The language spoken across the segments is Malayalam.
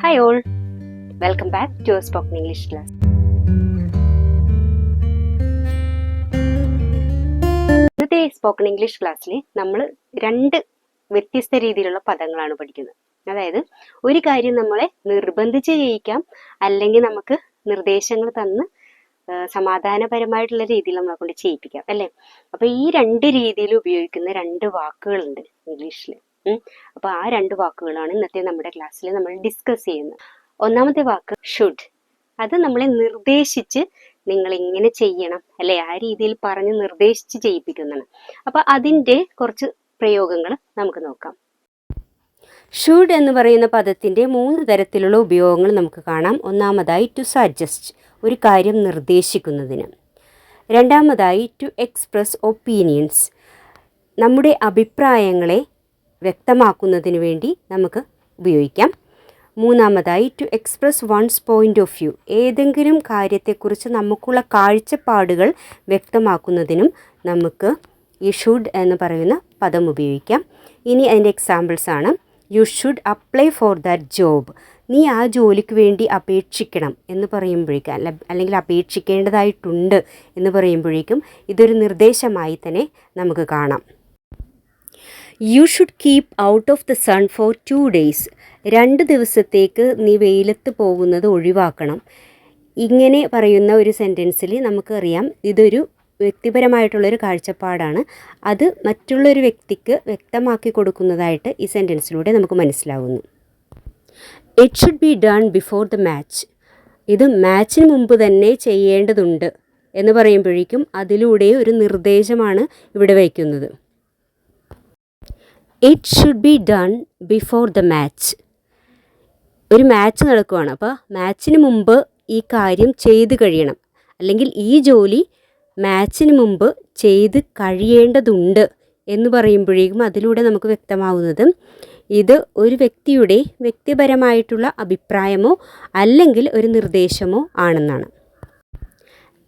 Hi all, welcome back to our spoken English class. ഇന്നത്തെ സ്പോക്കൺ ഇംഗ്ലീഷ് ക്ലാസ്സിൽ നമ്മൾ രണ്ട് വ്യത്യസ്ത രീതിയിലുള്ള പദങ്ങളാണ് പഠിക്കുന്നത്. അതായത് ഒരു കാര്യം നമ്മളെ നിർബന്ധിച്ച് ചെയ്യിക്കാം, അല്ലെങ്കിൽ നമുക്ക് നിർദ്ദേശങ്ങൾ തന്ന് സമാധാനപരമായിട്ടുള്ള രീതിയിൽ നമ്മളെ കൊണ്ട് ചെയ്യിപ്പിക്കാം, അല്ലേ? അപ്പൊ ഈ രണ്ട് രീതിയിൽ ഉപയോഗിക്കുന്ന രണ്ട് വാക്കുകളുണ്ട് ഇംഗ്ലീഷിൽ. അപ്പൊ ആ രണ്ട് വാക്കുകളാണ് ഇന്നത്തെ നമ്മുടെ ക്ലാസ്സിൽ നമ്മൾ ഡിസ്കസ് ചെയ്യുന്നത്. ഒന്നാമത്തെ വാക്ക് ഷുഡ്. അത് നമ്മളെ നിർദ്ദേശിച്ച് നിങ്ങൾ ഇങ്ങനെ ചെയ്യണം, അല്ലെ, ആ രീതിയിൽ പറഞ്ഞ് നിർദ്ദേശിച്ച് ചെയ്യിപ്പിക്കുന്നതാണ്. അപ്പൊ അതിന്റെ കുറച്ച് പ്രയോഗങ്ങൾ നമുക്ക് നോക്കാം. ഷുഡ് എന്ന് പറയുന്ന പദത്തിന്റെ 3 തരത്തിലുള്ള ഉപയോഗങ്ങൾ നമുക്ക് കാണാം. ഒന്നാമതായി ടു സജസ്റ്റ്, ഒരു കാര്യം നിർദ്ദേശിക്കുന്നതിന്. രണ്ടാമതായി ടു എക്സ്പ്രസ് ഒപ്പീനിയൻസ്, നമ്മുടെ അഭിപ്രായങ്ങളെ വ്യക്തമാക്കുന്നതിന് വേണ്ടി നമുക്ക് ഉപയോഗിക്കാം. മൂന്നാമതായി to express one's point of view, ഏതെങ്കിലും കാര്യത്തെക്കുറിച്ച് നമുക്കുള്ള കാഴ്ചപ്പാടുകൾ വ്യക്തമാക്കുന്നതിനും നമുക്ക് ഈ ഷുഡ് എന്ന് പറയുന്ന പദം ഉപയോഗിക്കാം. ഇനി അതിൻ്റെ എക്സാമ്പിൾസ് ആണ്. You should apply for that job, നീ ആ ജോലിക്ക് വേണ്ടി അപേക്ഷിക്കണം എന്ന് പറയുമ്പോഴേക്കും, അല്ലെങ്കിൽ അപേക്ഷിക്കേണ്ടതായിട്ടുണ്ട് എന്ന് പറയുമ്പോഴേക്കും ഇതൊരു നിർദ്ദേശമായി തന്നെ നമുക്ക് കാണാം. You should keep out of the sun for 2 days, 2 ദിവസത്തേക്ക് നീ വെയിലത്ത് പോകുന്നത് ഒഴിവാക്കണം. ഇങ്ങനെ പറയുന്ന ഒരു സെൻറ്റൻസിൽ നമുക്കറിയാം ഇതൊരു വ്യക്തിപരമായിട്ടുള്ളൊരു കാഴ്ചപ്പാടാണ്. അത് മറ്റുള്ളൊരു വ്യക്തിക്ക് വ്യക്തമാക്കി കൊടുക്കുന്നതായിട്ട് ഈ സെൻറ്റൻസിലൂടെ നമുക്ക് മനസ്സിലാവുന്നു. It should be done before the match, ഇത് മാച്ചിന് മുമ്പ് തന്നെ ചെയ്യേണ്ടതുണ്ട് എന്ന് പറയുമ്പോഴേക്കും അതിലൂടെ ഒരു നിർദ്ദേശമാണ് ഇവിടെ വയ്ക്കുന്നത്. It should be done before the match, ഒരു മാച്ച് നടക്കുകയാണ്, അപ്പോൾ മാച്ചിന് മുമ്പ് ഈ കാര്യം ചെയ്ത് കഴിയണം, അല്ലെങ്കിൽ ഈ ജോലി മാച്ചിന് മുമ്പ് ചെയ്ത് കഴിയേണ്ടതുണ്ട് എന്ന് പറയുമ്പോഴേക്കും അതിലൂടെ നമുക്ക് വ്യക്തമാവുന്നത് ഇത് ഒരു വ്യക്തിയുടെ വ്യക്തിപരമായിട്ടുള്ള അഭിപ്രായമോ അല്ലെങ്കിൽ ഒരു നിർദ്ദേശമോ ആണെന്നാണ്.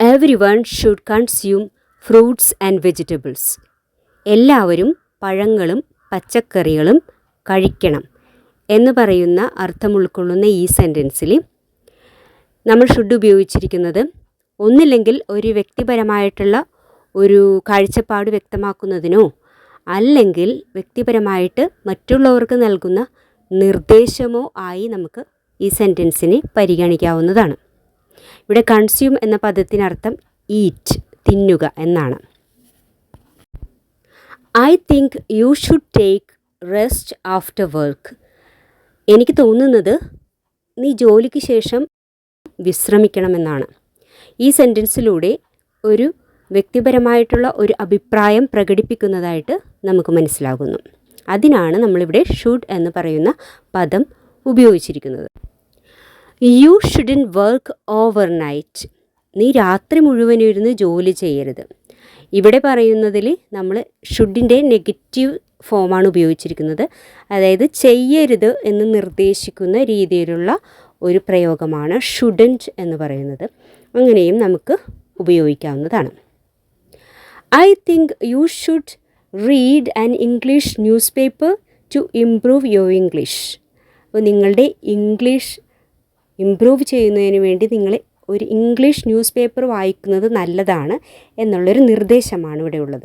Every one should consume fruits and vegetables, എല്ലാവരും പഴങ്ങളും പച്ചക്കറികളും കഴിക്കണം എന്ന് പറയുന്ന അർത്ഥം ഉൾക്കൊള്ളുന്ന ഈ സെൻറ്റൻസിൽ നമ്മൾ ഷുഡ് ഉപയോഗിച്ചിരിക്കുന്നത് ഒന്നില്ലെങ്കിൽ ഒരു വ്യക്തിപരമായിട്ടുള്ള ഒരു കാഴ്ചപ്പാട് വ്യക്തമാക്കുന്നതിനോ അല്ലെങ്കിൽ വ്യക്തിപരമായിട്ട് മറ്റുള്ളവർക്ക് നൽകുന്ന നിർദ്ദേശമോ ആയി നമുക്ക് ഈ സെൻറ്റൻസിനെ പരിഗണിക്കാവുന്നതാണ്. ഇവിടെ കൺസ്യൂം എന്ന പദത്തിനർത്ഥം ഈറ്റ്, തിന്നുക എന്നാണ്. I think you should take rest after work, എനിക്ക് തോന്നുന്നത് നീ ജോലിക്ക് ശേഷം വിശ്രമിക്കണമെന്നാണ്. ഈ സെൻറ്റൻസിലൂടെ ഒരു വ്യക്തിപരമായിട്ടുള്ള ഒരു അഭിപ്രായം പ്രകടിപ്പിക്കുന്നതായിട്ട് നമുക്ക് മനസ്സിലാകുന്നു. അതിനാണ് നമ്മളിവിടെ ഷുഡ് എന്ന് പറയുന്ന പദം ഉപയോഗിച്ചിരിക്കുന്നത്. U shouldn't work over night, നീ രാത്രി മുഴുവൻ ഇരുന്ന് ജോലി ചെയ്യരുത്. ഇവിടെ പറയുന്നതിൽ നമ്മൾ ഷുഡിൻ്റെ നെഗറ്റീവ് ഫോമാണ് ഉപയോഗിച്ചിരിക്കുന്നത്. അതായത് ചെയ്യരുത് എന്ന് നിർദ്ദേശിക്കുന്ന രീതിയിലുള്ള ഒരു പ്രയോഗമാണ് ഷുഡൻറ്റ് എന്ന് പറയുന്നത്. അങ്ങനെയും നമുക്ക് ഉപയോഗിക്കാവുന്നതാണ്. I think you should read an English news paper two improve your English, അപ്പോൾ നിങ്ങളുടെ ഇംഗ്ലീഷ് ഇംപ്രൂവ് ചെയ്യുന്നതിന് വേണ്ടി നിങ്ങൾ ഒരു ഇംഗ്ലീഷ് ന്യൂസ് പേപ്പർ വായിക്കുന്നത് നല്ലതാണ് എന്നുള്ളൊരു നിർദ്ദേശമാണ് ഇവിടെ ഉള്ളത്.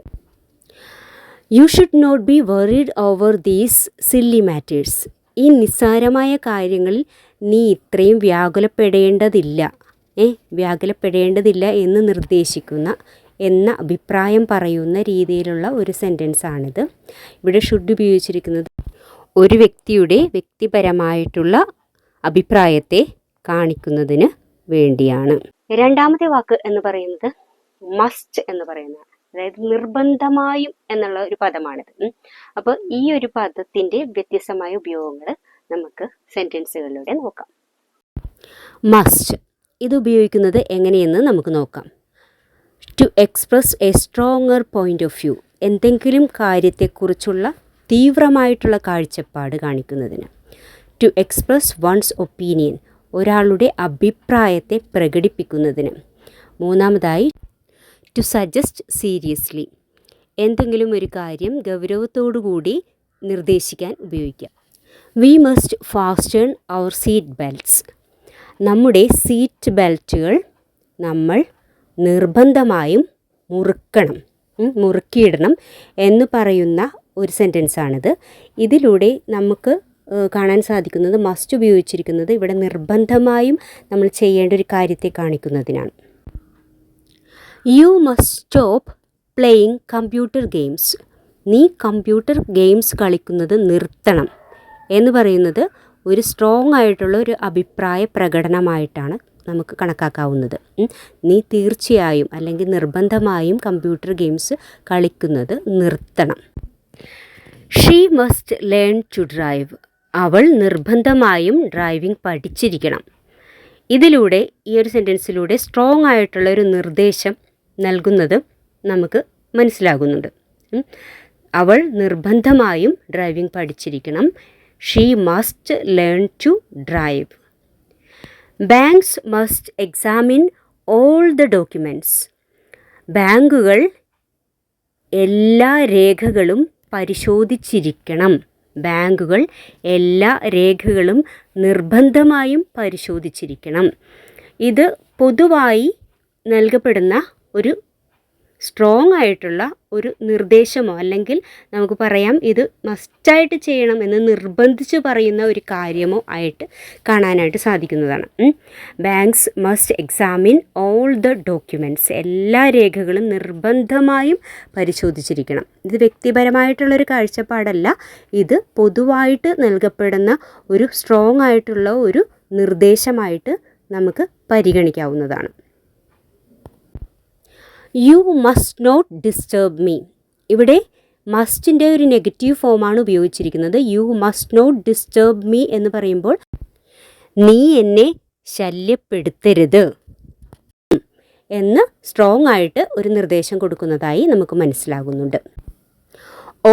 You should not be worried over these silly matters, ഈ നിസ്സാരമായ കാര്യങ്ങളിൽ നീ ഇത്രയും വ്യാകുലപ്പെടേണ്ടതില്ല എന്ന് നിർദ്ദേശിക്കുന്ന എന്ന അഭിപ്രായം പറയുന്ന രീതിയിലുള്ള ഒരു സെൻറ്റൻസാണിത്. ഇവിടെ ഷുഡ് ഉപയോഗിച്ചിരിക്കുന്നത് ഒരു വ്യക്തിയുടെ വ്യക്തിപരമായിട്ടുള്ള അഭിപ്രായത്തെ കാണിക്കുന്നതിന് വേണ്ടിയാണ്. രണ്ടാമത്തെ വാക്ക് എന്ന് പറയുന്നത് മസ്റ്റ് എന്ന് പറയുന്നതാണ്. അതായത് നിർബന്ധമായും എന്നുള്ള ഒരു പദമാണിത്. അപ്പോൾ ഈ ഒരു പദത്തിൻ്റെ വ്യത്യസ്തമായ ഉപയോഗങ്ങൾ നമുക്ക് സെൻറ്റൻസുകളിലൂടെ നോക്കാം. മസ്റ്റ്, ഇത് ഉപയോഗിക്കുന്നത് എങ്ങനെയെന്ന് നമുക്ക് നോക്കാം. To express a stronger point of view, എന്തെങ്കിലും കാര്യത്തെക്കുറിച്ചുള്ള തീവ്രമായിട്ടുള്ള കാഴ്ചപ്പാട് കാണിക്കുന്നതിന്. ടു എക്സ്പ്രസ് വൺസ് ഒപ്പീനിയൻ, ഒരാളുടെ അഭിപ്രായത്തെ പ്രകടിപ്പിക്കുന്നതിന്. മൂന്നാമതായി ടു സജസ്റ്റ് സീരിയസ്ലി, എന്തെങ്കിലും ഒരു കാര്യം ഗൗരവത്തോടു കൂടി നിർദ്ദേശിക്കാൻ ഉപയോഗിക്കാം. We must fasten our seat belts. നമ്മുടെ സീറ്റ് ബെൽറ്റുകൾ നമ്മൾ നിർബന്ധമായും മുറുക്കിയിടണം എന്ന് പറയുന്ന ഒരു സെൻറ്റൻസാണിത്. ഇതിലൂടെ നമുക്ക് കാണാൻ സാധിക്കുന്നത് മസ്റ്റ് ഉപയോഗിച്ചിരിക്കുന്നത് ഇവിടെ നിർബന്ധമായും നമ്മൾ ചെയ്യേണ്ട ഒരു കാര്യത്തെ കാണിക്കുന്നതിനാണ്. You must stop playing computer games. നീ കമ്പ്യൂട്ടർ ഗെയിംസ് കളിക്കുന്നത് നിർത്തണം എന്ന് പറയുന്നത് ഒരു സ്ട്രോങ് ആയിട്ടുള്ള ഒരു അഭിപ്രായ പ്രകടനമായിട്ടാണ് നമുക്ക് കണക്കാക്കാവുന്നത്. നീ തീർച്ചയായും അല്ലെങ്കിൽ നിർബന്ധമായും കമ്പ്യൂട്ടർ ഗെയിംസ് കളിക്കുന്നത് നിർത്തണം. She must learn to drive. അവൾ നിർബന്ധമായും ഡ്രൈവിംഗ് പഠിച്ചിരിക്കണം. ഇതിലൂടെ ഈ ഒരു സെൻറ്റൻസിലൂടെ സ്ട്രോങ് ആയിട്ടുള്ള ഒരു നിർദ്ദേശം നൽകുന്നത് നമുക്ക് മനസ്സിലാകുന്നുണ്ട്. അവൾ നിർബന്ധമായും ഡ്രൈവിംഗ് പഠിച്ചിരിക്കണം. She must learn to drive. Banks must examine all the documents. ബാങ്കുകൾ എല്ലാ രേഖകളും പരിശോധിച്ചിരിക്കണം. ബാങ്കുകൾ എല്ലാ രേഖകളും നിർബന്ധമായും പരിശോധിച്ചിരിക്കണം. ഇത് പൊതുവായി നൽകപ്പെടുന്ന ഒരു സ്ട്രോങ് ആയിട്ടുള്ള ഒരു നിർദ്ദേശമോ അല്ലെങ്കിൽ നമുക്ക് പറയാം ഇത് മസ്റ്റായിട്ട് ചെയ്യണം എന്ന് നിർബന്ധിച്ച് പറയുന്ന ഒരു കാര്യമോ ആയിട്ട് കാണാനായിട്ട് സാധിക്കുന്നതാണ്. Banks must examine all the documents. എല്ലാ രേഖകളും നിർബന്ധമായും പരിശോധിച്ചിരിക്കണം. ഇത് വ്യക്തിപരമായിട്ടുള്ളൊരു കാഴ്ചപ്പാടല്ല, ഇത് പൊതുവായിട്ട് നൽകപ്പെടുന്ന ഒരു സ്ട്രോങ് ആയിട്ടുള്ള ഒരു നിർദ്ദേശമായിട്ട് നമുക്ക് പരിഗണിക്കാവുന്നതാണ്. You must not disturb me. ഇവിടെ മസ്റ്റിൻ്റെ ഒരു നെഗറ്റീവ് ഫോമാണ് ഉപയോഗിച്ചിരിക്കുന്നത്. You must not disturb me എന്ന് പറയുമ്പോൾ നീ എന്നെ ശല്യപ്പെടുത്തരുത് എന്ന് സ്ട്രോങ് ആയിട്ട് ഒരു നിർദ്ദേശം കൊടുക്കുന്നതായി നമുക്ക് മനസ്സിലാകുന്നുണ്ട്.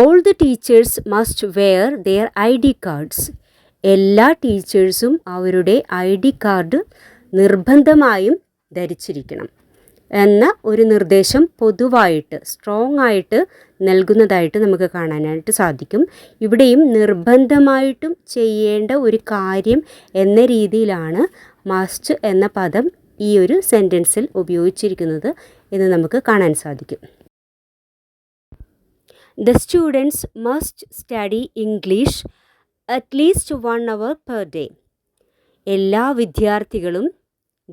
All the teachers must wear their ID cards. എല്ലാ ടീച്ചേഴ്സും അവരുടെ ID കാർഡ് നിർബന്ധമായും ധരിച്ചിരിക്കണം എന്ന ഒരു നിർദ്ദേശം പൊതുവായിട്ട് സ്ട്രോങ് ആയിട്ട് നൽകുന്നതായിട്ട് നമുക്ക് കാണാനായിട്ട് സാധിക്കും. ഇവിടെയും നിർബന്ധമായിട്ടും ചെയ്യേണ്ട ഒരു കാര്യം എന്ന രീതിയിലാണ് മസ്റ്റ് എന്ന പദം ഈ ഒരു സെൻറ്റൻസിൽ ഉപയോഗിച്ചിരിക്കുന്നത് എന്ന് നമുക്ക് കാണാൻ സാധിക്കും. The students must study English at least 1 hour per day. എല്ലാ വിദ്യാർത്ഥികളും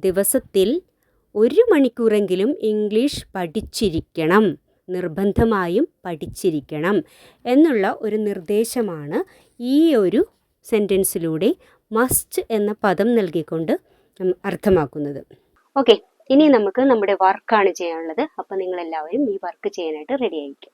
ദിവസത്തിൽ 1 മണിക്കൂറെങ്കിലും ഇംഗ്ലീഷ് പഠിച്ചിരിക്കണം, നിർബന്ധമായും പഠിച്ചിരിക്കണം എന്നുള്ള ഒരു നിർദ്ദേശമാണ് ഈ ഒരു സെൻറ്റൻസിലൂടെ മസ്റ്റ് എന്ന പദം നൽകിക്കൊണ്ട് അർത്ഥമാക്കുന്നത്. ഓക്കെ, ഇനി നമുക്ക് നമ്മുടെ വർക്കാണ് ചെയ്യാനുള്ളത്. അപ്പോൾ നിങ്ങളെല്ലാവരും ഈ വർക്ക് ചെയ്യാനായിട്ട് റെഡി ആയിരിക്കും.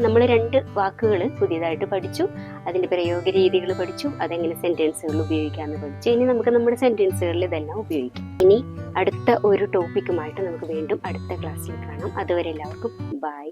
നമ്മൾ 2 വാക്കുകൾ പുതിയതായിട്ട് പഠിച്ചു, അതിൻ്റെ പ്രയോഗ രീതികൾ പഠിച്ചു, അതെങ്ങനെ സെൻറ്റൻസുകൾ ഉപയോഗിക്കാമെന്ന് പഠിച്ചു. ഇനി നമുക്ക് നമ്മുടെ സെൻറ്റൻസുകളിൽ ഇതെല്ലാം ഉപയോഗിക്കാം. ഇനി അടുത്ത ഒരു ടോപ്പിക്കുമായിട്ട് നമുക്ക് വീണ്ടും അടുത്ത ക്ലാസ്സിൽ കാണാം. അതുവരെ എല്ലാവർക്കും ബൈ.